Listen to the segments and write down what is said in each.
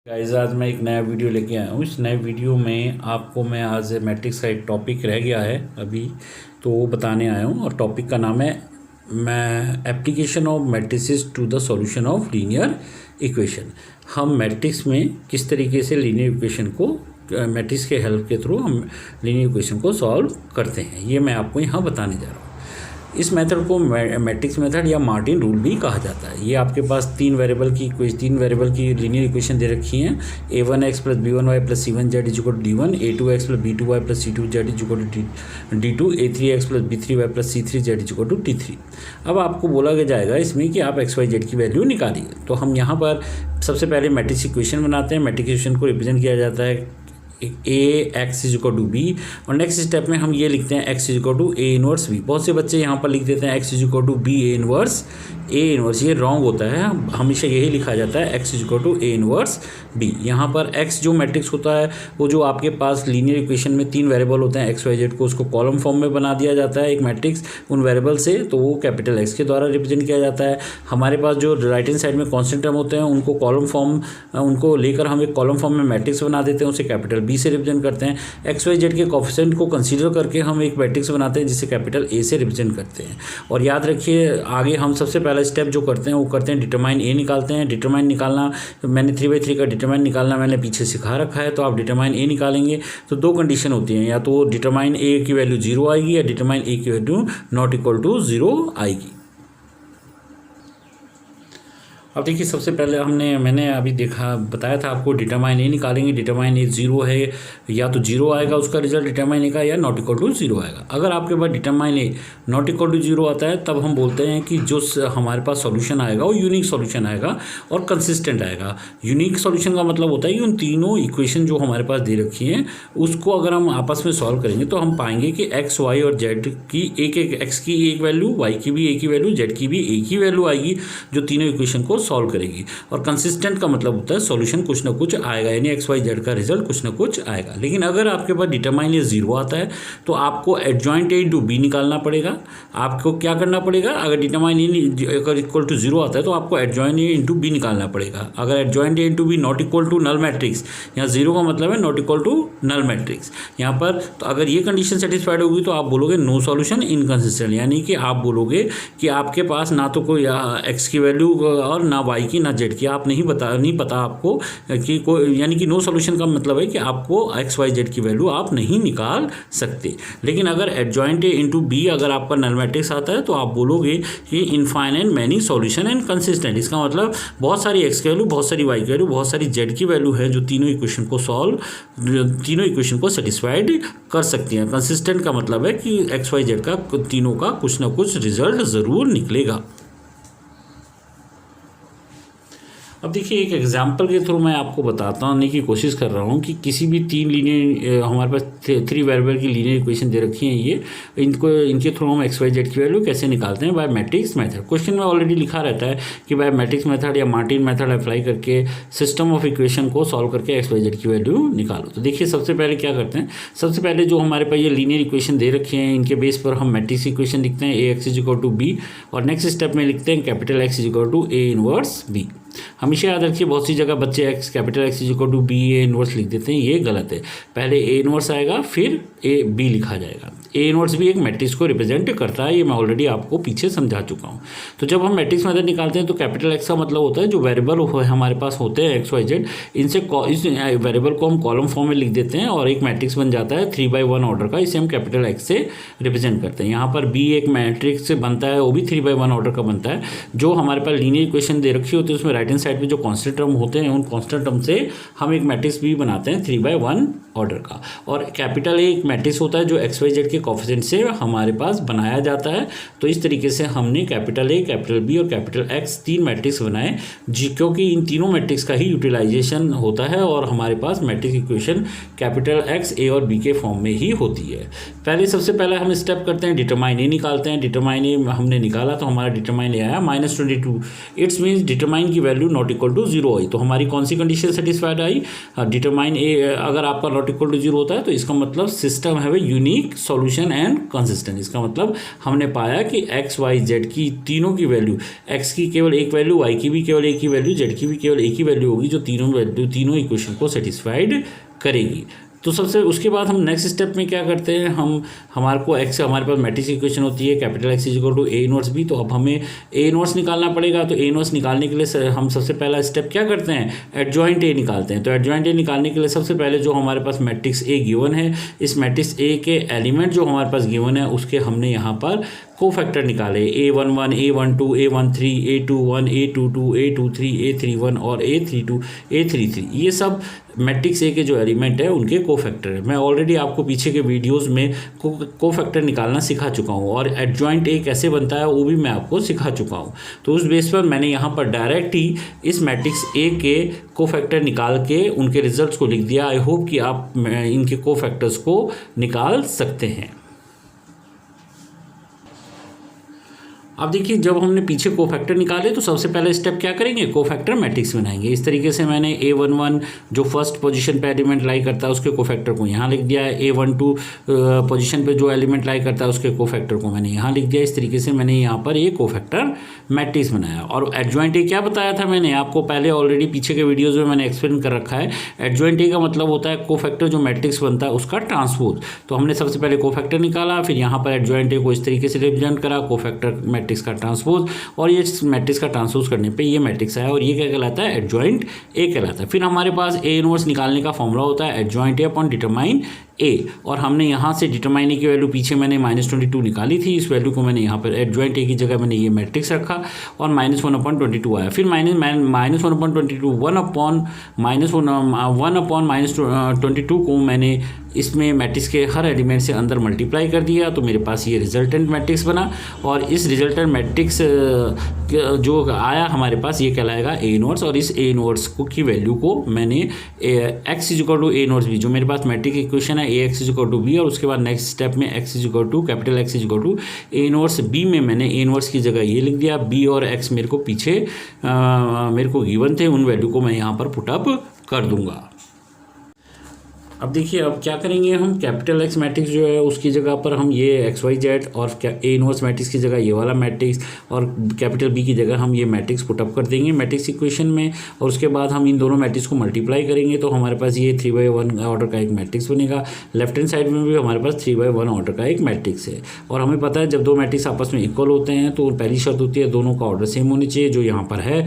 Guys आज मैं एक नया वीडियो लेके आया हूँ। इस नए वीडियो में आपको मैं आज मैट्रिक्स का एक टॉपिक रह गया है अभी तो वो बताने आया हूँ। और टॉपिक का नाम है मैं application of matrices to the solution of linear equation. हम मैट्रिक्स में किस तरीके से लीनियर इक्वेशन को मैट्रिक्स के हेल्प के थ्रू हम लीनियर इक्वेशन को सॉल्व करते हैं, ये मैं आपको यहाँ बताने जा रहा हूँ। इस मेथड को मैट्रिक्स मेथड या मार्टिन रूल भी कहा जाता है। ये आपके पास तीन वेरिएबल की लीनियर इक्वेशन दे रखी हैं। a1x + b1y + c1z = d1, a2x + b2y + c2z = d2, a3x + b3y + c3z = d3। अब आपको बोला जाएगा इसमें कि आप x y z की वैल्यू निकालिए। तो हम यहाँ पर सबसे पहले मैट्रिक्स इक्वेशन बनाते हैं। मैट्रिक्स इक्वेशन को रिप्रेजेंट किया जाता है ax = b और नेक्स्ट स्टेप में हम ये लिखते हैं x = a इनवर्स b। बहुत से बच्चे यहाँ पर लिख देते हैं x = b a इनवर्स ये रॉन्ग होता है। हमेशा यही लिखा जाता है x = a इनवर्स b। यहाँ पर x जो मैट्रिक्स होता है वो जो आपके पास लीनियर इक्वेशन में तीन वेरिएबल होते हैं x y z को उसको कॉलम फॉर्म में बना दिया जाता है एक मैट्रिक्स उन वेरिएबल से, तो वो कैपिटल X के द्वारा रिप्रेजेंट किया जाता है। हमारे पास जो राइट हैंड साइड में कॉन्स्टेंट टर्म होते हैं उनको कॉलम फॉर्म उनको लेकर हम एक कॉलम फॉर्म में मैट्रिक्स बना देते हैं, उसे कैपिटल B से रिप्रेजेंट करते हैं। एक्स वाई जेड के कोफिशिएंट को कंसीडर करके हम एक मैट्रिक्स बनाते हैं जिसे कैपिटल A से रिप्रेजेंट करते हैं। और याद रखिए आगे हम सबसे पहला स्टेप जो करते हैं वो करते हैं डिटरमाइन A निकालते हैं। डिटरमाइन निकालना मैंने 3/3 का डिटरमाइन निकालना मैंने पीछे सिखा रखा है। तो आप डिटरमाइन A निकालेंगे तो दो कंडीशन होती हैं, या तो डिटरमाइन A की वैल्यू 0 आएगी या डिटरमाइन A की वैल्यू ≠ 0 आएगी। अब देखिए सबसे पहले मैंने अभी बताया था आपको डिटरमाइन A निकालेंगे। डिटरमाइन A 0 है, या तो 0 आएगा उसका रिजल्ट डिटरमाइन A का, या ≠ 0 आएगा। अगर आपके पास डिटरमाइन A ≠ 0 आता है तब हम बोलते हैं कि जो हमारे पास सॉल्यूशन आएगा वो यूनिक सॉल्यूशन आएगा और कंसिस्टेंट आएगा। यूनिक सॉल्यूशन का मतलब होता है कि उन तीनों इक्वेशन जो हमारे पास दे रखी हैं उसको अगर हम आपस में सॉल्व करेंगे तो हम पाएंगे कि x y और z की x की एक वैल्यू, y की भी एक ही वैल्यू, z की भी एक ही वैल्यू आएगी जो तीनों इक्वेशन को सॉल्व करेगी। और कंसिस्टेंट का मतलब होता है सॉल्यूशन कुछ ना कुछ आएगा, यानी एक्स वाई जेड का रिजल्ट कुछ ना कुछ आएगा। लेकिन अगर आपके पास डिटरमाइन A 0 आता है तो आपको एडजॉइंट A × B निकालना पड़ेगा। आपको क्या करना पड़ेगा, अगर डिटरमाइन A अगर = 0 आता है तो आपको एडजॉइंट A × B निकालना पड़ेगा। अगर adjoint A × B ≠ null matrix, यहाँ 0 का मतलब है ≠ नल मैट्रिक्स यहाँ पर। तो अगर ये कंडीशन सेटिस्फाइड होगी तो आप बोलोगे नो सॉल्यूशन इनकंसिस्टेंट, यानी कि आप बोलोगे कि आपके पास ना तो कोई एक्स की वैल्यू और ना वाई की ना जेड की, आप नहीं पता आपको कि कोई, यानी कि नो सॉल्यूशन का मतलब है कि आपको एक्स वाई जेड की वैल्यू आप नहीं निकाल सकते। लेकिन अगर एडजॉइंट A × B अगर आपका नल मैट्रिक्स आता है तो आप बोलोगे कि infinite many solution and consistent. इसका मतलब बहुत सारी एक्स की वैल्यू, बहुत सारी वाई की वैल्यू, बहुत सारी जेड की वैल्यू है जो तीनों इक्वेशन को सेटिस्फाइड कर सकती हैं। कंसिस्टेंट का मतलब है कि एक्स वाई जेड का तीनों का कुछ ना कुछ रिजल्ट ज़रूर निकलेगा। अब देखिए एक एग्जांपल के थ्रू मैं आपको बताने की कोशिश कर रहा हूँ कि किसी भी हमारे पास 3 वेरिएबल की लीनियर इक्वेशन दे रखी हैं, ये इनके थ्रू हम एक्स वाई जेड की वैल्यू कैसे निकालते हैं बाय मैट्रिक्स मेथड। क्वेश्चन में ऑलरेडी लिखा रहता है कि बाय मैट्रिक्स मेथड या मार्टिन मेथड अप्लाई करके सिस्टम ऑफ इक्वेशन को सॉल्व करके एक्स वाई जेड की वैल्यू निकालो। तो देखिए सबसे पहले क्या करते हैं, सबसे पहले जो हमारे पास ये लीनियर इक्वेशन दे रखे हैं इनके बेस पर हम मैट्रिक्स इक्वेशन लिखते हैं ax = b और नेक्स्ट स्टेप में लिखते हैं capital X = a inverse b। हमेशा याद रखिए बहुत सी जगह बच्चे capital X = b a inverse लिख देते हैं, ये गलत है। पहले a इनवर्स आएगा फिर b लिखा जाएगा। a इनवर्स भी एक मैट्रिक्स को रिप्रेजेंट करता है, ये मैं ऑलरेडी आपको पीछे समझा चुका हूँ। तो जब हम मैट्रिक्स मेथड निकालते हैं तो कैपिटल X का मतलब होता है जो वेरिएबल हमारे पास होते हैं एक्स वाई जेड, इनसे इस वेरिएबल को हम कॉलम फॉर्म में लिख देते हैं और एक मैट्रिक्स बन जाता है 3/1 ऑर्डर का। इसे हम कैपिटल X से रिप्रेजेंट करते हैं। यहाँ पर b एक मैट्रिक्स बनता है, वो भी 3/1 ऑर्डर का बनता है। जो हमारे पास लीनियर इक्वेशन दे रखी होती है उसमें राइट हैंड साइड में जो कॉन्स्टेंट टर्म होते हैं उन कॉन्स्टेंट टर्म से हम एक मैट्रिक्स भी बनाते हैं 3/1 ऑर्डर का। और कैपिटल A एक मैट्रिक्स होता है जो एक्स वाई जेड के कोफिशिएंट से हमारे पास बनाया जाता है। तो इस तरीके से हमने कैपिटल A, कैपिटल B और कैपिटल X 3 मैट्रिक्स बनाए क्योंकि इन तीनों मैट्रिक्स का ही यूटिलाइजेशन होता है और हमारे पास matrix equation capital X, A और B के फॉर्म में ही होती है। सबसे पहले हम स्टेप करते हैं डिटरमाइन A निकालते हैं। डिटरमाइन A हमने निकाला तो हमारा डिटरमाइन A आया -22। इट्स मीन्स डिटरमाइन की value value not equal to zero आई, तो हमारी कौन सी कंडीशन सेटिस्फाइड आई, डिटरमाइन ए अगर आपका नॉट इक्वल टू जीरो होता है तो इसका मतलब system have a unique solution and consistent. इसका मतलब हमने पाया कि एक्स वाई जेड की तीनों की वैल्यू, एक्स की केवल एक वैल्यू, वाई की भी केवल एक ही वैल्यू, जेड की भी केवल एक ही वैल्यू होगी जो तीनों इक्वेशन को सेटिस्फाइड करेगी। तो सबसे उसके बाद हम नेक्स्ट स्टेप में क्या करते हैं, हमारे पास मैट्रिक्स इक्वेशन होती है capital X equal to A inverse B, तो अब हमें ए इनवर्स निकालना पड़ेगा। तो ए इनवर्स निकालने के लिए हम सबसे पहला स्टेप क्या करते हैं, एडजॉइंट ए निकालते हैं। तो एडजॉइंट ए निकालने के लिए सबसे पहले जो हमारे पास मैट्रिक्स ए गिवन है, इस मैट्रिक्स ए के एलिमेंट जो हमारे पास गिवन है उसके हमने यहाँ पर कोफैक्टर निकाले, A11, A12, A13, A21, A22, A23, A31 और A32, A33, ये सब मैट्रिक्स ए के जो एलिमेंट है उनके कोफैक्टर है। मैं ऑलरेडी आपको पीछे के वीडियोस में कोफैक्टर निकालना सिखा चुका हूँ और एडजॉइंट ए कैसे बनता है वो भी मैं आपको सिखा चुका हूँ। तो उस बेस पर मैंने यहाँ पर डायरेक्ट ही इस मैट्रिक्स ए के कोफैक्टर निकाल के उनके रिजल्ट्स को लिख दिया। आई होप कि आप इनके कोफैक्टर्स को निकाल सकते हैं। अब देखिए, जब हमने पीछे कोफैक्टर निकाले तो सबसे पहले स्टेप क्या करेंगे, कोफैक्टर मैट्रिक्स बनाएंगे। इस तरीके से मैंने A11 जो फर्स्ट पोजीशन पे एलिमेंट लाई करता है उसके कोफैक्टर को यहाँ लिख दिया है, A12 पोजीशन पे जो एलिमेंट लाई करता है उसके कोफैक्टर को मैंने यहाँ लिख दिया। इस तरीके से मैंने यहाँ पर ये कोफैक्टर मैट्रिक्स बनाया। और एडजॉइंट ए क्या बताया था मैंने आपको पहले, ऑलरेडी पीछे के वीडियोज़ में मैंने एक्सप्लेन कर रखा है। एडजॉइंट ए का मतलब होता है कोफैक्टर जो मैट्रिक्स बनता है उसका ट्रांसपोज। तो हमने सबसे पहले कोफैक्टर निकाला, फिर यहाँ पर एडजॉइंट ए को इस तरीके से रिप्रेजेंट करा, कोफैक्टर मैट्रिक्स का ट्रांसपोज, और ये मैट्रिक्स का ट्रांसपोज करने पे ये मैट्रिक्स आया और ये क्या कहलाता है, एडजॉइंट ए कहलाता है। फिर हमारे पास ए इनवर्स निकालने का फॉर्मूला होता है एडजॉइंट ए अपॉन डिटरमाइन ए, और हमने यहाँ से डिटरमाइन ए की वैल्यू पीछे मैंने -22 निकाली थी, इस वैल्यू को मैंने यहाँ पर एडजॉइंट ए की जगह मैंने ये मैट्रिक्स रखा और -1/22 आया। फिर -1/22 1/-22 को मैंने इसमें मैट्रिक्स के हर एलिमेंट से अंदर मल्टीप्लाई कर दिया, तो मेरे पास ये रिजल्टेंट मैट्रिक्स बना। और इस रिजल्टेंट मैट्रिक्स जो आया हमारे पास ये कहलाएगा ए इनवर्स, और इस ए इनवर्स को की वैल्यू को मैंने X is equal to A inverse B, जो मेरे पास मैट्रिक्स इक्वेशन है A X is equal to B, और उसके बाद नेक्स्ट स्टेप में X is equal to capital X is equal to A inverse B में मैंने ए इनवर्स की जगह ये लिख दिया। बी और एक्स मेरे को पीछे मेरे को गिवन थे, उन वैल्यू को मैं यहाँ पर पुटअप कर दूंगा। अब देखिए, अब क्या करेंगे हम, कैपिटल एक्स मैट्रिक्स जो है उसकी जगह पर हम ये एक्स वाई जेड, और ए इनवर्स मैट्रिक्स की जगह ये वाला मैट्रिक्स, और कैपिटल बी की जगह हम ये मैट्रिक्स पुटअप कर देंगे मैट्रिक्स इक्वेशन में, और उसके बाद हम इन दोनों मैट्रिक्स को मल्टीप्लाई करेंगे तो हमारे पास ये 3/1 ऑर्डर का एक मैट्रिक्स बनेगा। लेफ्ट हैंड साइड में भी हमारे पास 3/1 ऑर्डर का एक मैट्रिक्स है। और हमें पता है जब दो मैट्रिक्स आपस में इक्वल होते हैं तो पहली शर्त होती है दोनों का ऑर्डर सेम होनी चाहिए, जो यहाँ पर है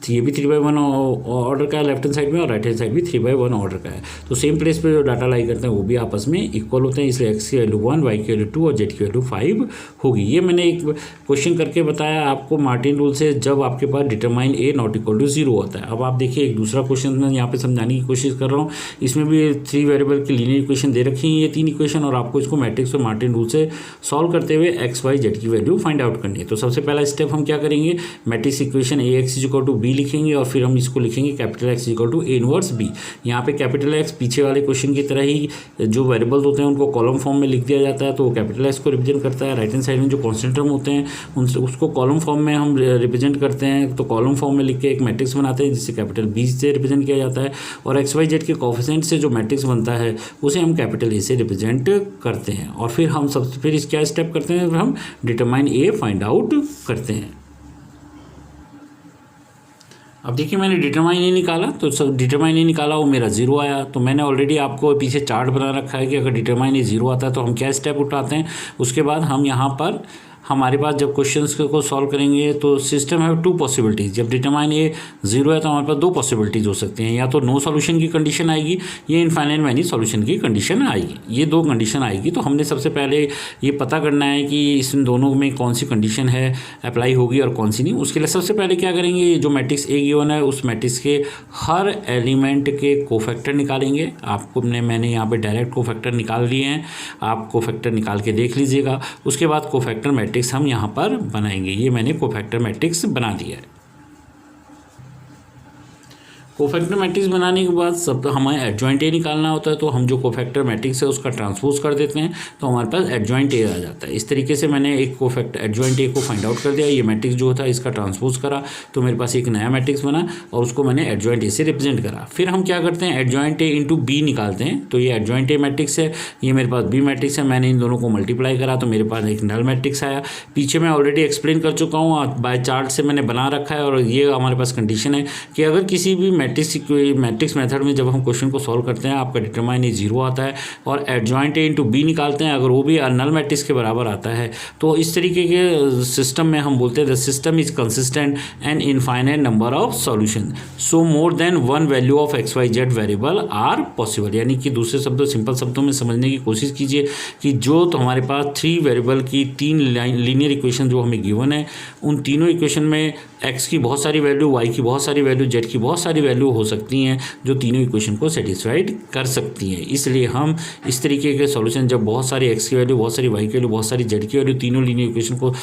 ये भी 3/1 ऑर्डर का है लेफ्ट हैंड साइड में, और राइट हैंड साइड भी 3/1 ऑर्डर का है। तो सेम प्लेस पर जो डाटा लाई करते हैं वो भी आपस में इक्वल होते हैं, इसलिए एक्स की वैल्यू 1, वाई की वैल्यू 2 और जेड की वैल्यू 5 होगी। ये मैंने एक क्वेश्चन करके बताया आपको मार्टिन रूल से, जब आपके पास determinant A not equal to 0 होता है। अब आप देखिए एक दूसरा क्वेश्चन मैं यहाँ पे समझाने की कोशिश कर रहा हूँ। इसमें भी 3 वेरिएबल की लीनियर इक्वेशन दे रखी है, ये 3 इक्वेशन, और आपको इसको मैट्रिक्स और मार्टिन रूल से सॉल्व करते हुए एक्स वाई जेड की वैल्यू फाइंड आउट करनी है। तो सबसे पहला स्टेप हम क्या करेंगे, matrix equation A X is equal to B लिखेंगे, और फिर हम इसको लिखेंगे capital X is equal to A inverse B. यहाँ पे कैपिटल एक्स पीछे वाले क्वेश्चन की तरह ही जो वेरिएबल होते हैं उनको कॉलम फॉर्म में लिख दिया जाता है, तो वो कैपिटल एक्स को रिप्रेजेंट करता है। राइट हैंड साइड में जो कांस्टेंट टर्म होते हैं उसको कॉलम फॉर्म में हम रिप्रेजेंट करते हैं, तो कॉलम फॉर्म में लिख के एक मैट्रिक्स बनाते हैं जिसे कैपिटल बी से रिप्रेजेंट किया जाता है, और एक्स वाई जेड के कोएफिशिएंट से जो मैट्रिक्स बनता है उसे हम कैपिटल ए से रिप्रेजेंट करते हैं। और फिर हम फिर इस क्या स्टेप करते हैं, हम डिटरमाइन ए फाइंड आउट करते हैं। अब देखिए मैंने डिटरमाइन ए निकाला, तो सब डिटरमाइन ए निकाला वो मेरा 0 आया। तो मैंने ऑलरेडी आपको पीछे चार्ट बना रखा है कि अगर डिटरमाइन ए 0 आता है तो हम क्या स्टेप उठाते हैं। उसके बाद हम यहाँ पर हमारे पास जब क्वेश्चंस को सॉल्व करेंगे तो सिस्टम है 2 पॉसिबिलिटीज़। जब डिटरमाइन ए 0 है तो हमारे पास 2 पॉसिबिलिटीज़ हो सकती हैं, या तो नो सॉल्यूशन की कंडीशन आएगी या इनफाइनाइट मैनी सॉल्यूशन की कंडीशन आएगी। ये 2 कंडीशन आएगी। तो हमने सबसे पहले ये पता करना है कि इन दोनों में कौन सी कंडीशन है अप्लाई होगी और कौन सी नहीं। उसके लिए सबसे पहले क्या करेंगे, जो मैट्रिक्स ए गिवन है उस मैट्रिक्स के हर एलिमेंट के कोफैक्टर निकालेंगे। आपको मैंने यहाँ पर डायरेक्ट कोफैक्टर निकाल लिए हैं, आप कोफैक्टर निकाल के देख लीजिएगा। उसके बाद कोफैक्टर मैट्रिक्स हम यहाँ पर बनाएंगे। ये मैंने कोफैक्टर मैट्रिक्स बना दिया है। कोफैक्टर मैट्रिक्स बनाने के बाद सब हमें एडजॉइंट ए निकालना होता है, तो हम जो कोफैक्टर मैट्रिक्स है उसका ट्रांसपोज कर देते हैं, तो हमारे पास एडजॉइंट ए आ जाता है। इस तरीके से मैंने एक कोफैक्टर एडजॉइंट ए को फाइंड आउट कर दिया, ये मैट्रिक्स जो था इसका ट्रांसपोज करा, तो मेरे पास एक नया मैट्रिक्स बना और उसको मैंने एडजॉइंट ए से रिप्रेजेंट करा। फिर हम क्या करते हैं, एडजॉइंट ए इंटू बी निकालते हैं। तो ये एडजॉइंट ए मैट्रिक्स है, ये मेरे पास बी मैट्रिक्स है, मैंने इन दोनों को मल्टीप्लाई करा तो मेरे पास एक नल मैट्रिक्स आया। पीछे मैं ऑलरेडी एक्सप्लेन कर चुका हूँ, बाय चार्ट से मैंने बना रखा है, और ये हमारे पास कंडीशन है कि अगर किसी भी मैट्रिक्स मेथड में जब हम क्वेश्चन को सॉल्व करते हैं, आपका डिटरमाइन ए 0 आता है और एडजॉइंट ए इंटू बी निकालते हैं, अगर वो भी नल मैट्रिक्स के बराबर आता है, तो इस तरीके के सिस्टम में हम बोलते हैं the system is consistent and infinite number of solution, so more than one value of X Y Z variable are possible. यानी कि दूसरे शब्दों, सिंपल शब्दों में समझने की कोशिश कीजिए कि जो तो हमारे पास 3 वेरिएबल की 3 लीनियर इक्वेशन जो हमें गिवन है, उन तीनों इक्वेशन में एक्स की बहुत सारी वैल्यू, वाई की बहुत सारी वैल्यू, जेड की बहुत सारी वैल्यू हो सकती हैं जो तीनों इक्वेशन को सेटिस्फाइड कर सकती हैं। इसलिए हम इस तरीके के सॉल्यूशन, जब बहुत सारी एक्स की वैल्यू, बहुत सारी वाई की वैल्यू, बहुत सारी जेड की वैल्यू, तीनों लीनियर इक्वेशन को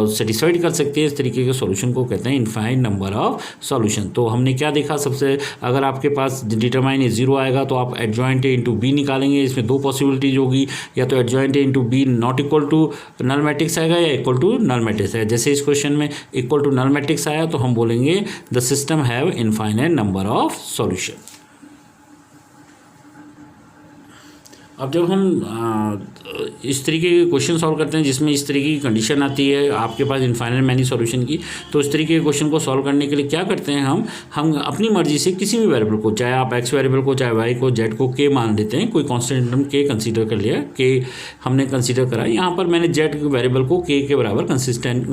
सेटिस्फाइड कर सकते हैं, इस तरीके के सॉल्यूशन को कहते हैं इनफाइनाइट नंबर ऑफ सॉल्यूशन। तो हमने क्या देखा, सबसे अगर आपके पास डिटरमाइन ए 0 आएगा तो आप एडजॉइंट ए इंटू बी निकालेंगे। इसमें 2 पॉसिबिलिटीज होगी, या तो adjoint A into B not equal to null matrix आएगा या इक्वल टू नल मैट्रिक्स आएगा। जैसे इस क्वेश्चन में इक्वल टू नल मैट्रिक्स आया तो हम बोलेंगे the system have infinite number of solution. अब जब हम इस तरीके के क्वेश्चन सॉल्व करते हैं जिसमें इस तरीके की कंडीशन आती है आपके पास इनफाइनाइट मैनी सॉल्यूशन की, तो इस तरीके के क्वेश्चन को सॉल्व करने के लिए क्या करते हैं, हम अपनी मर्जी से किसी भी वेरिएबल को, चाहे आप एक्स वेरिएबल को, चाहे वाई को, जेड को के मान देते हैं। कोई कांस्टेंट टर्म के कंसीडर कर लिया, के हमने कंसीडर करा। यहाँ पर मैंने जेड वेरिएबल को के बराबर कंसिस्टेंट,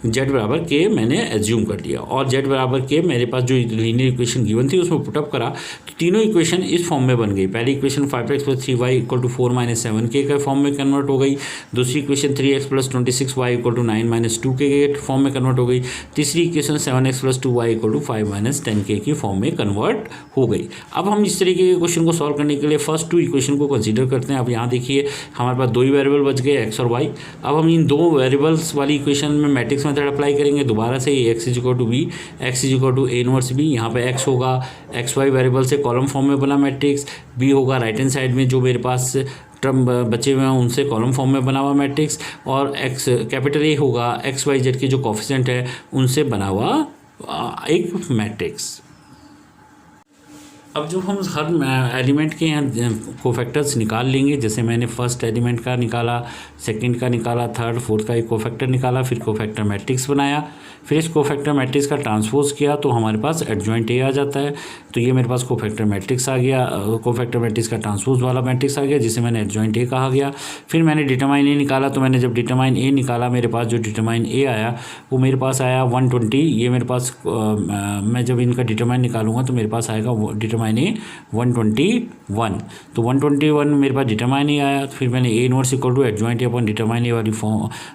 जेड बराबर के मैंने एज्यूम कर लिया, और जेड बराबर के मेरे पास जो लीनियर इक्वेशन गिवन थी उसमें पुटअप करा, तो तीनों इक्वेशन इस फॉर्म में बन गई। पहली इक्वेशन 5x + 3y = 4 - 7k के फॉर्म में कन्वर्ट हो गई। दूसरी इक्वेशन 3x + 26y = 9 - 2k के फॉर्म में कन्वर्ट हो गई। तीसरी इक्वेशन 7x + 2y = 5 - 10k की फॉर्म में कन्वर्ट हो गई। अब हम इस तरीके के क्वेश्चन को सॉल्व करने के लिए फर्स्ट 2 इक्वेशन को कंसीडर करते हैं। अब यहाँ देखिए हमारे पास 2 ही वेरिएबल बच गए, एक्स और वाई। अब हम इन 2 वेरिएबल्स वाली इक्वेशन में मैट्रिक्स मेथड अप्लाई करेंगे दोबारा से। x = b, x = a inverse b। यहाँ पे x होगा एक्स वाई वेरिएबल से कॉलम फॉर्म में बना मैट्रिक्स, b होगा राइट हैंड साइड में जो मेरे पास टर्म बचे हुए हैं उनसे कॉलम फॉर्म में बना हुआ मैट्रिक्स, और एक्स कैपिटल ए होगा एक्स वाई जेड के जो कोफिशिएंट है उनसे बना हुआ एक मैट्रिक्स। अब जो हम हर एलिमेंट के यहाँ कोफैक्टर्स निकाल लेंगे, जैसे मैंने फर्स्ट एलिमेंट का निकाला, सेकंड का निकाला, थर्ड फोर्थ का एक कोफैक्टर निकाला, फिर कोफैक्टर मैट्रिक्स बनाया, फिर इस कोफैक्टर मैट्रिक्स का ट्रांसपोज किया तो हमारे पास एडजॉइंट ए आ जाता है। तो ये मेरे पास कोफैक्टर मैट्रिक्स आ गया, कोफैक्टर मैट्रिक्स का ट्रांसपोज वाला मैट्रिक्स आ गया जिसे मैंने एडजॉइंट ए कहा गया। फिर मैंने डिटरमाइन ए निकाला, तो मैंने जब डिटरमाइन ए निकाला मेरे पास जो डिटरमाइन ए आया वो मेरे पास आया 120। ये मेरे पास मैं जब इनका डिटरमाइन निकालूंगा तो मेरे पास आएगा डिटरमाइन ए 121। तो 121 मेरे पास डिटरमाइन ए आया। फिर मैंने A inverse equal to adjoint A upon determinant A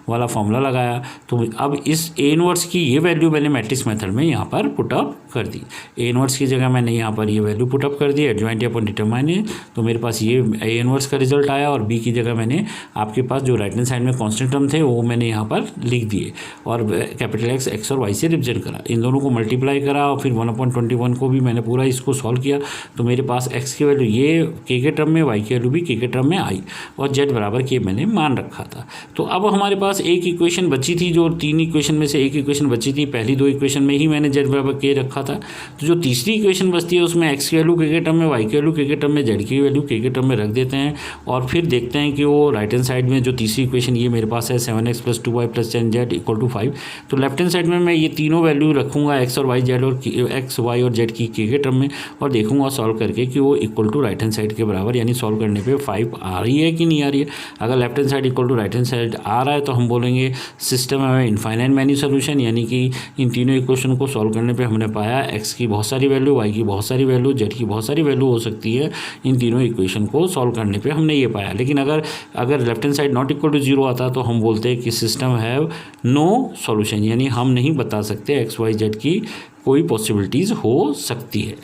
वाला फॉर्मूला लगाया। तो अब इस ए इनवर्स की ये वैल्यू मैंने मैट्रिक्स मेथड में यहाँ पर पुटअप कर दी। ए इनवर्स की जगह मैंने यहाँ पर ये वैल्यू पुटअप कर दी एडजॉइंट ए अपॉन डिटरमाइन ए, तो मेरे पास ये ए इनवर्स का रिजल्ट आया। और बी की जगह मैंने आपके पास जो राइट हैंड साइड में कॉन्स्टेंट टर्म थे वो मैंने यहाँ पर लिख दिए, और कैपिटल एक्स, एक्स और वाई से रिप्रेजेंट करा। इन दोनों को मल्टीप्लाई करा और फिर 1/21 को भी मैंने पूरा इसको सॉल्व किया। तो मेरे पास एक्स की वैल्यू ये के टर्म में, वाई की वैल्यू भी के टर्म में आई, और जेड बराबर के मैंने मान रखा था। तो अब हमारे पास एक इक्वेशन बची थी, जो 3 इक्वेशन में से एक इक्वेशन बची थी। पहली 2 इक्वेशन में ही मैंने जेड बराबर के रखा था। तो जो तीसरी इक्वेशन बचती है उसमें एक्स की वैल्यू के टर्म में, वाई की वैल्यू के टर्म में, जेड की वैल्यू के टर्म में रख देते हैं, और फिर देखते हैं कि वो राइट हैंड साइड में जो तीसरी इक्वेशन ये मेरे पास है 7x + 2y + 10z = 5। तो लेफ्ट हैंड साइड में मैं ये तीनों वैल्यू रखूँगा, एक्स और वाई जेड, और एक्स वाई और जेड की के टर्म में, और देखूँगा सॉल्व करके कि वो equal to right hand side के बराबर, यानी सॉल्व करने पे 5 आ रही है कि नहीं आ रही है। अगर left hand side equal to right hand side आ रहा है तो हम बोलेंगे सिस्टम है इनफाइनाइट मैनी सोल्यूशन, यानी कि इन तीनों इक्वेशन को सॉल्व करने पे हमने पाया एक्स की बहुत सारी वैल्यू, वाई की बहुत सारी वैल्यू, जेड की बहुत सारी वैल्यू हो सकती है। इन तीनों इक्वेशन को सॉल्व करने पे हमने ये पाया। लेकिन अगर left hand side not equal to 0 आता तो हम बोलते हैं कि सिस्टम हैव नो सॉल्यूशन, यानी हम नहीं बता सकते एक्स वाई जेड की कोई पॉसिबिलिटीज़ हो सकती है।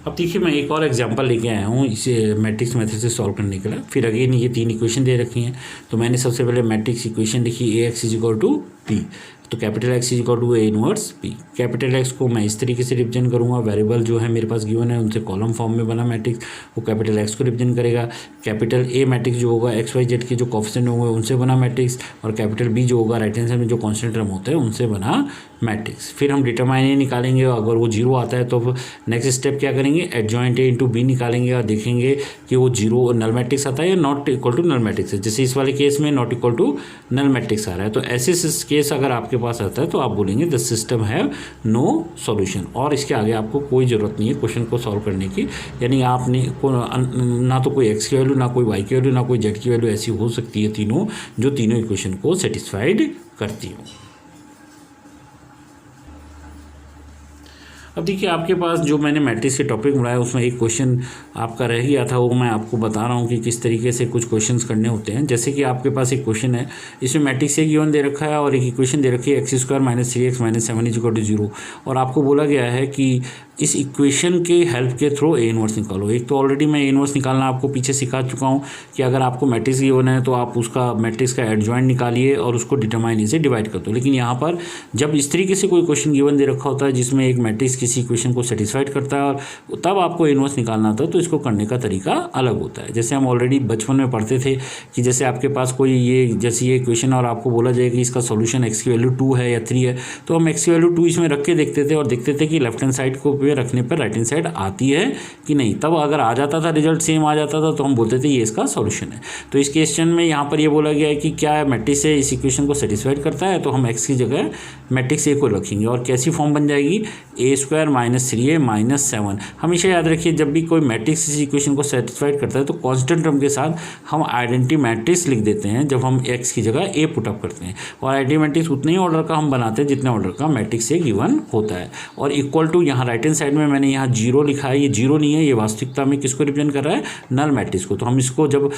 अब देखिए मैं एक और एग्जांपल लेके आया हूँ इसे मैट्रिक्स मेथड से सॉल्व करने के लिए। फिर अगेन ये 3 इक्वेशन दे रखी हैं, तो मैंने सबसे पहले मैट्रिक्स इक्वेशन लिखी ax = b। तो capital X is equal to A inverse B. Capital X को मैं इस तरीके से रिप्रेजेंट करूँगा, वेरिएबल जो है मेरे पास गिवन है उनसे कॉलम फॉर्म में बना मैट्रिक्स वो कैपिटल एक्स को रिप्रेजेंट करेगा। कैपिटल ए मैट्रिक्स जो होगा एक्स वाई जेड के जो कोफिशिएंट होंगे उनसे बना मैट्रिक्स, और कैपिटल बी जो होगा राइट हैंड साइड में जो कॉन्स्टेंट टर्म होते हैं उनसे बना मैट्रिक्स। फिर हम डिटरमाइन ए निकालेंगे, अगर वो जीरो आता है तो नेक्स्ट स्टेप क्या करेंगे, एडजॉइंट ए इंटू बी निकालेंगे और देखेंगे कि वो जीरो नल मैट्रिक्स आता है या not equal to null matrix है। जैसे इस वाले केस में not equal to null matrix आ रहा है, तो ऐसे केस अगर आपके पास आता है तो आप बोलेंगे the system have no solution, और इसके आगे आपको कोई ज़रूरत नहीं है क्वेश्चन को सॉल्व करने की। यानी आपने ना तो कोई एक्स की वैल्यू, ना कोई वाई की वैल्यू, ना कोई जेड की वैल्यू ऐसी हो सकती है तीनों जो तीनों इक्वेशन को सेटिस्फाइड करती हो। अब देखिए आपके पास जो मैंने मैट्रिक्स के टॉपिक बनाया उसमें एक क्वेश्चन आपका रह गया था, वो मैं आपको बता रहा हूँ कि किस तरीके से कुछ क्वेश्चंस करने होते हैं। जैसे कि आपके पास एक क्वेश्चन है, इसमें मैट्रिक्स एक गिवन दे रखा है और एक इक्वेशन दे रखी है x square minus 3x minus 7 is equal to 0, और आपको बोला गया है कि इस इक्वेशन के हेल्प के थ्रू ए इनवर्स निकालो। एक तो ऑलरेडी मैं ए इनवर्स निकालना आपको पीछे सिखा चुका हूँ कि अगर आपको मैट्रिक्स गिवन है तो आप उसका मैट्रिक्स का एडजॉइंट निकालिए और उसको डिटरमाइन से डिवाइड कर दो। लेकिन यहाँ पर जब इस तरीके से कोई क्वेश्चन गिवन दे रखा होता है जिसमें एक मैट्रिक्स किसी इक्वेशन को सेटिस्फाइड करता है और तब आपको ए इनवर्स निकालना होता है, तो इसको करने का तरीका अलग होता है। जैसे हम ऑलरेडी बचपन में पढ़ते थे कि जैसे आपके पास कोई ये इक्वेशन और आपको बोला जाए कि इसका सॉल्यूशन एक्स की वैल्यू 2 है या 3 है, तो हम एक्स की वैल्यू 2 इसमें रख के देखते थे और देखते थे कि लेफ्ट हैंड साइड को पे रखने पर राइट हैंड साइड आती है कि नहीं। तब अगर आ जाता था रिजल्ट सेम आ जाता था तो हम बोलते थे ये इसका सॉल्यूशन है। तो इस क्वेश्चन में यहाँ पर ये बोला गया है कि क्या मैट्रिक्स है इस इक्वेशन को सेटिस्फाइड करता है, तो हम एक्स की जगह मैट्रिक्स ए को रखेंगे और कैसी फॉर्म बन जाएगी, ए स्क्वायर माइनस 3a माइनस 7। हमेशा याद रखिए जब भी कोई मैट्रिक्स इस इक्वेशन को सेटिस्फाइड करता है तो कांस्टेंट टर्म के साथ हम आइडेंटिटी मैट्रिक्स लिख देते हैं जब हम एक्स की जगह ए पुटअप करते हैं, और आइडेंटिटी मैट्रिक्स उतने ही ऑर्डर का हम बनाते हैं जितने ऑर्डर का मैट्रिक्स से गिवन होता है। और इक्वल टू यहाँ राइट हैंड साइड में मैंने यहाँ 0 लिखा है, ये 0 नहीं है, ये वास्तविकता में किसको रिप्रेजेंट कर रहा है, नल मैट्रिक्स को। तो हम इसको जब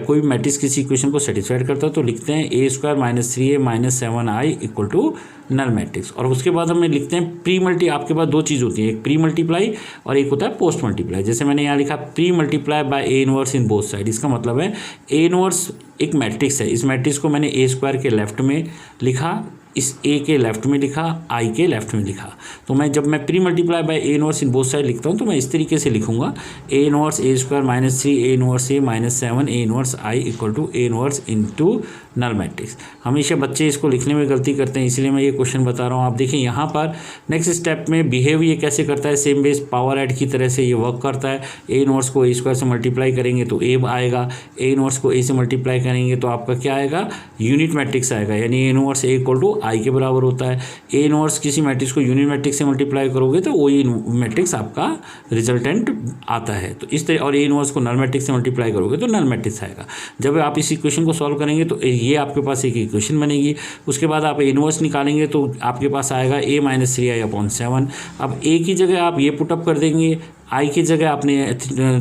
कोई मैट्रिक्स किसी इक्वेशन को सेटिस्फाइड करता है तो लिखते हैं A square minus 3a minus 7i equal to null matrix. और उसके बाद हमें लिखते हैं प्री मल्टी, आपके पास दो चीज़ होती है, एक प्री मल्टीप्लाई और एक होता है पोस्ट मल्टीप्लाई। जैसे मैंने यहाँ लिखा pre multiply by A inverse in both side, इसका मतलब है ए इनवर्स एक मैट्रिक्स है, इस मैट्रिक्स को मैंने ए स्क्वायर के लेफ्ट में लिखा, इस ए के लेफ्ट में लिखा, आई के लेफ्ट में लिखा। तो मैं जब मैं pre multiply by A inverse in both side लिखता हूँ तो मैं इस तरीके से लिखूंगा A inverse A square minus 3 A inverse A minus 7 A inverse I equal to A inverse into null matrix. हमेशा बच्चे इसको लिखने में गलती करते हैं, इसलिए मैं ये क्वेश्चन बता रहा हूँ। आप देखिए यहाँ पर नेक्स्ट स्टेप में बिहेव ये कैसे करता है, सेम बेस पावर ऐड की तरह से ये वर्क करता है। ए इनवर्स को ए स्क्वायर से मल्टीप्लाई करेंगे तो ए आएगा, ए इनवर्स को ए से मल्टीप्लाई करेंगे तो आपका क्या आएगा, यूनिट मैट्रिक्स आएगा, यानी A inverse A equal to I के बराबर होता है। ए इनवर्स किसी मैट्रिक्स को यूनिट मैट्रिक्स से मल्टीप्लाई करोगे तो वही मैट्रिक्स आपका रिजल्टेंट आता है। तो इस तरह, और ए इनवर्स को नल मैट्रिक्स से मल्टीप्लाई करोगे तो नल मैट्रिक्स आएगा। जब आप इस इक्वेशन को सॉल्व करेंगे तो ये आपके पास एक इक्वेशन बनेगी। उसके बाद आप इनवर्स निकालेंगे तो आपके पास आएगा a माइनस 3i अपॉन 7। अब a की जगह आप ये पुटअप कर देंगे, आई की जगह आपने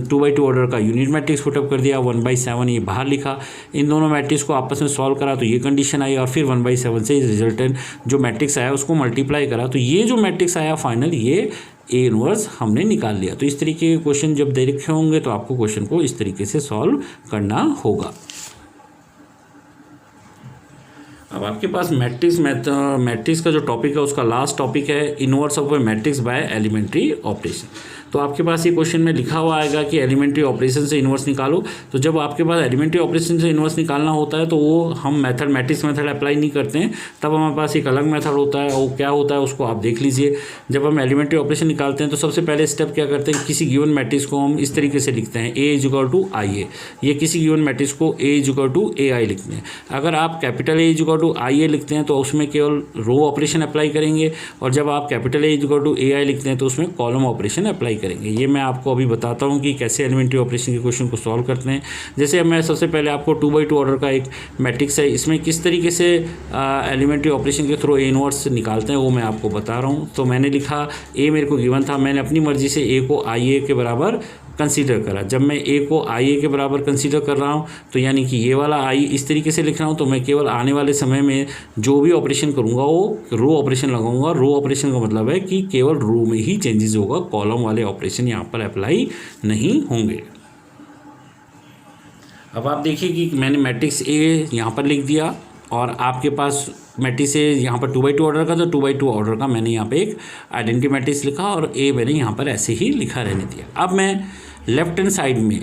2/2 ऑर्डर का यूनिट मैट्रिक्स पुटअप कर दिया, 1/7 ये बाहर लिखा। इन दोनों मैट्रिक्स को आपस में सॉल्व करा तो ये कंडीशन आई, और फिर 1/7 से रिजल्टेंट जो मैट्रिक्स आया उसको मल्टीप्लाई करा तो ये जो मैट्रिक्स आया फाइनल ये ए इनवर्स हमने निकाल लिया। तो इस तरीके के क्वेश्चन जब दे रखे होंगे तो आपको क्वेश्चन को इस तरीके से सॉल्व करना होगा। अब आपके पास मैट्रिक्स का जो टॉपिक है उसका लास्ट टॉपिक है inverse of a matrix by elementary operation. तो आपके पास ये क्वेश्चन में लिखा हुआ आएगा कि एलिमेंट्री ऑपरेशन से इनवर्स निकालो। तो जब आपके पास एलिमेंट्री ऑपरेशन से इनवर्स निकालना होता है तो वो हम मैट्रिक्स मेथड अप्लाई नहीं करते हैं, तब हमारे पास एक अलग मेथड होता है। वो क्या होता है उसको आप देख लीजिए। जब हम एलिमेंट्री ऑपरेशन निकालते हैं तो सबसे पहले स्टेप क्या करते हैं, किसी गिवन मैट्रिक्स को हम इस तरीके से लिखते हैं A is equal to I A. ये किसी गिवन मैट्रिक्स को A is equal to A I लिखते हैं। अगर आप capital A is equal to I A लिखते हैं तो उसमें केवल रो ऑपरेशन अप्लाई करेंगे, और जब आप capital A is equal to A I लिखते हैं तो उसमें कॉलम ऑपरेशन अप्लाई करेंगे। ये मैं आपको अभी बताता हूँ कि कैसे एलिमेंट्री ऑपरेशन के क्वेश्चन को सॉल्व करते हैं। जैसे मैं सबसे पहले आपको 2/2 ऑर्डर का एक मैट्रिक्स है, इसमें किस तरीके से एलिमेंट्री ऑपरेशन के थ्रू ए इनवर्स निकालते हैं वो मैं आपको बता रहा हूँ। तो मैंने लिखा ए मेरे को गिवन था, मैंने अपनी मर्जी से ए को आई ए के बराबर कंसीडर करा। जब मैं ए को आई ए के बराबर कंसीडर कर रहा हूँ तो यानी कि ये वाला आई इस तरीके से लिख रहा हूँ, तो मैं केवल आने वाले समय में जो भी ऑपरेशन करूँगा वो रो ऑपरेशन लगाऊंगा। रो ऑपरेशन का मतलब है कि केवल रो में ही चेंजेस होगा, कॉलम वाले ऑपरेशन यहाँ पर अप्लाई नहीं होंगे। अब आप देखिए कि मैंने मैट्रिक्स ए यहाँ पर लिख दिया और आपके पास मैट्रिक्स है यहाँ पर 2x2 ऑर्डर का, तो 2x2 ऑर्डर का मैंने यहाँ पे एक आइडेंटिटी मैट्रिक्स लिखा और ए मैंने यहाँ पर ऐसे ही लिखा रहने दिया। अब मैं लेफ्ट हैंड साइड में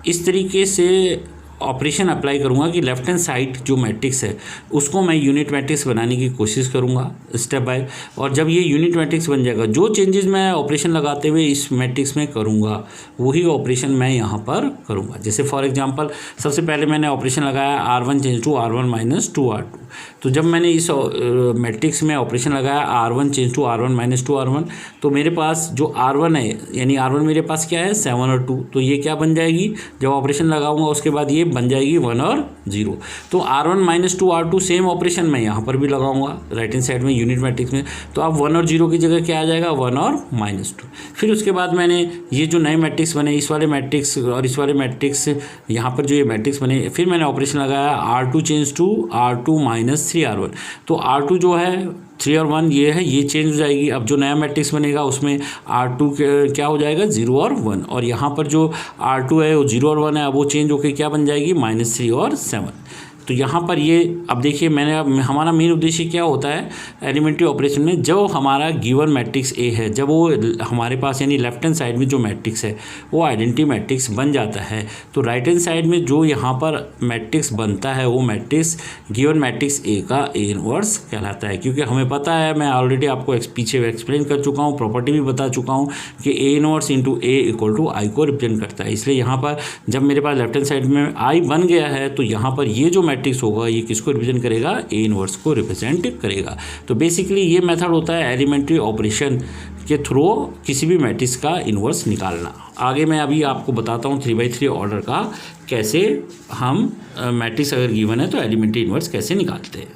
इस तरीके से ऑपरेशन अप्लाई करूँगा कि लेफ्ट हैंड साइड जो मैट्रिक्स है उसको मैं यूनिट मैट्रिक्स बनाने की कोशिश करूँगा स्टेप बाय। और जब ये यूनिट मैट्रिक्स बन जाएगा, जो चेंजेस मैं ऑपरेशन लगाते हुए इस मैट्रिक्स में करूँगा वही ऑपरेशन मैं यहाँ पर करूँगा। जैसे फॉर एग्जांपल सबसे पहले मैंने ऑपरेशन लगाया R1 change to R1 minus 2R2। तो जब मैंने इस मैट्रिक्स में ऑपरेशन लगाया R1 change to R1 minus 2R1, तो मेरे पास जो R1 है यानी R1 मेरे पास क्या है 7 और 2, तो ये क्या बन जाएगी, जब ऑपरेशन लगाऊंगा उसके बाद ये बन जाएगी 1 और 0। तो R1 minus 2R2 same operation मैं यहाँ पर भी लगाऊंगा राइट हैंड साइड में यूनिट मैट्रिक्स में। तो अब 1 और 0 की जगह क्या आ जाएगा 1 और माइनस 2। फिर उसके बाद मैंने ये जो नए मैट्रिक्स बने इस वाले मैट्रिक्स और इस वाले मैट्रिक्स यहाँ पर जो ये मैट्रिक्स बने, फिर मैंने ऑपरेशन लगाया R2 change to R2 minus 3R1। तो R2 जो है 3 और 1 ये है, ये चेंज हो जाएगी। अब जो नया मैट्रिक्स बनेगा उसमें R2 क्या हो जाएगा 0 और 1, और यहाँ पर जो R2 है वो 0 और 1 है, अब वो चेंज होकर क्या बन जाएगी -3 और 7। तो यहाँ पर ये अब देखिए हमारा मेन उद्देश्य क्या होता है एलिमेंट्री ऑपरेशन में, जो हमारा गिवन मैट्रिक्स ए है जब वो हमारे पास यानी लेफ्ट हैंड साइड में जो मैट्रिक्स है वो आइडेंटिटी मैट्रिक्स बन जाता है, तो राइट हैंड साइड में जो यहाँ पर मैट्रिक्स बनता है वो मैट्रिक्स गिवन मैट्रिक्स ए का ए इनवर्स कहलाता है। क्योंकि हमें पता है, मैं ऑलरेडी आपको पीछे एक्सप्लेन कर चुका हूँ, प्रॉपर्टी भी बता चुका हूँ कि A inverse into A equal to I को रिप्रेजेंट करता है। इसलिए यहाँ पर जब मेरे पास लेफ्ट हैंड साइड में आई बन गया है तो यहाँ पर ये जो मैट्रिक्स होगा ये किसको रिप्रेजेंट करेगा, ए इनवर्स को रिप्रेजेंट करेगा। तो बेसिकली ये मेथड होता है एलिमेंट्री ऑपरेशन के थ्रू किसी भी मैट्रिक्स का इनवर्स निकालना। आगे मैं अभी आपको बताता हूँ 3x3 ऑर्डर का कैसे हम मैट्रिक्स अगर गिवन है तो एलिमेंट्री इनवर्स कैसे निकालते हैं।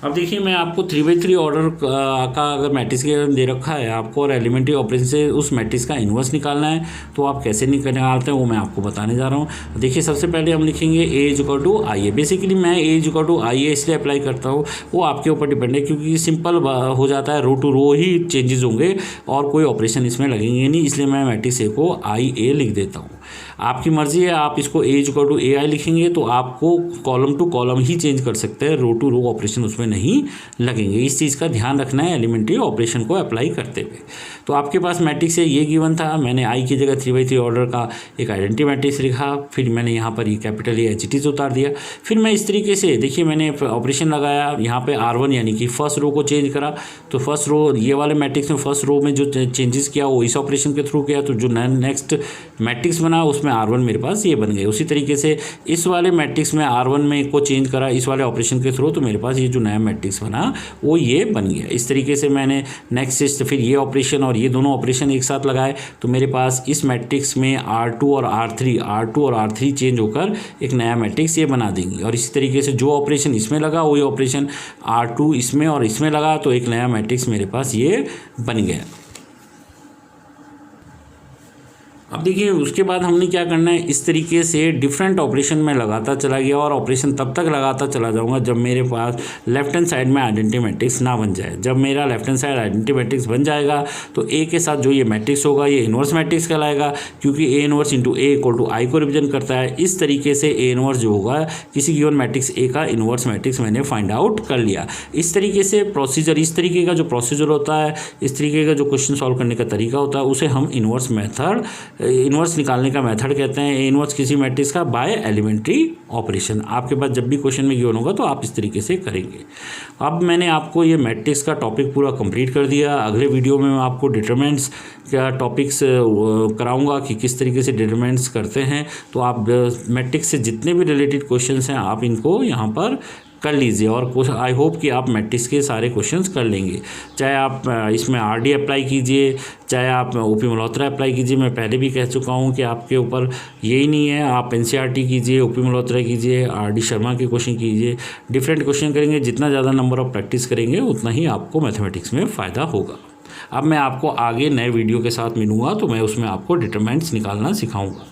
अब देखिए मैं आपको 3x3 ऑर्डर का अगर मैट्रिक्स के दे रखा है आपको और एलिमेंट्री ऑपरेशन से उस मैट्रिक्स का इन्वर्स निकालना है तो आप कैसे निकालते हैं वो मैं आपको बताने जा रहा हूँ। देखिए सबसे पहले हम लिखेंगे A equal to I A. Basically मैं ए इक्वल टू आई ए इसलिए अप्लाई करता हूँ, वो आपके ऊपर डिपेंड है क्योंकि सिंपल हो जाता है, रो टू रो ही चेंजेस होंगे और कोई ऑपरेशन इसमें लगेंगे नहीं, इसलिए मैं मैट्रिक्स ए को आई ए लिख देता हूँ। आपकी मर्जी है, आप इसको ए इक्वल टू ए आई लिखेंगे तो आपको कॉलम टू कॉलम ही चेंज कर सकते हैं, रो टू रो ऑपरेशन उसमें नहीं लगेंगे। इस चीज़ का ध्यान रखना है एलिमेंट्री ऑपरेशन को अप्लाई करते हुए। तो आपके पास मैट्रिक्स है ये गिवन था, मैंने आई की जगह 3x3 ऑर्डर का एक आइडेंटिटी मैट्रिक्स लिखा, फिर मैंने यहाँ पर ये कैपिटल ए एच टीज उतार दिया। फिर मैं इस तरीके से देखिए मैंने ऑपरेशन लगाया यहाँ पे R1 यानी कि फर्स्ट रो को चेंज करा, तो फर्स्ट रो ये वाले मैट्रिक्स में फर्स्ट रो में जो चेंजेस किया वो इस ऑपरेशन के थ्रू किया, तो जो नेक्स्ट मैट्रिक्स बना उसमें R1 मेरे पास ये बन गए। उसी तरीके से इस वाले मैट्रिक्स में R1 में को चेंज करा इस वाले ऑपरेशन के थ्रू, तो मेरे पास ये जो नया मैट्रिक्स बना वो ये बन गया। इस तरीके से मैंने नेक्स्ट फिर ये ऑपरेशन और ये दोनों ऑपरेशन एक साथ लगाए तो मेरे पास इस मैट्रिक्स में R2 और R3 चेंज होकर एक नया मैट्रिक्स ये बना देंगी। और इसी तरीके से जो ऑपरेशन इसमें लगा वही ऑपरेशन R2 इसमें और इसमें लगा तो एक नया मैट्रिक्स मेरे पास ये बन गया। अब देखिए उसके बाद हमने क्या करना है, इस तरीके से डिफरेंट ऑपरेशन में लगाता चला गया और ऑपरेशन तब तक लगाता चला जाऊंगा जब मेरे पास लेफ्ट हैंड साइड में आइडेंटिटी मैट्रिक्स ना बन जाए। जब मेरा left hand side identity matrix बन जाएगा तो ए के साथ जो ये मैट्रिक्स होगा ये इनवर्स मैट्रिक्स कहलाएगा, क्योंकि A inverse into A equal to I को रिप्रेजेंट करता है। इस तरीके से ए इनवर्स जो होगा किसी गिवन मैट्रिक्स ए का इनवर्स मैट्रिक्स मैंने फाइंड आउट कर लिया। इस तरीके से प्रोसीजर, इस तरीके का जो प्रोसीजर होता है, इस तरीके का जो क्वेश्चन सॉल्व करने का तरीका होता है उसे हम इनवर्स मेथड, इनवर्स निकालने का मेथड कहते हैं। इनवर्स किसी मैट्रिक्स का बाय एलिमेंट्री ऑपरेशन। आपके पास जब भी क्वेश्चन में गिवन होगा तो आप इस तरीके से करेंगे। अब मैंने आपको ये मैट्रिक्स का टॉपिक पूरा कंप्लीट कर दिया। अगले वीडियो में मैं आपको डिटरमिनेंट्स का टॉपिक्स कराऊंगा कि किस तरीके से डिटरमिनेंट्स करते हैं। तो आप मैट्रिक्स से जितने भी रिलेटेड क्वेश्चंस हैं आप इनको यहाँ पर कर लीजिए और आई होप कि आप मैट्रिक्स के सारे क्वेश्चंस कर लेंगे। चाहे आप इसमें आरडी अप्लाई कीजिए, चाहे आप ओपी मल्होत्रा अप्लाई कीजिए। मैं पहले भी कह चुका हूं कि आपके ऊपर यही नहीं है, आप एनसीईआरटी कीजिए, ओपी मल्होत्रा कीजिए, आरडी शर्मा के क्वेश्चन कीजिए। डिफरेंट क्वेश्चन करेंगे, जितना ज़्यादा नंबर ऑफ प्रैक्टिस करेंगे उतना ही आपको मैथमेटिक्स में फ़ायदा होगा। अब मैं आपको आगे नए वीडियो के साथ मिलूँगा तो मैं उसमें आपको डिटरमिनेंट्स निकालना सिखाऊँगा।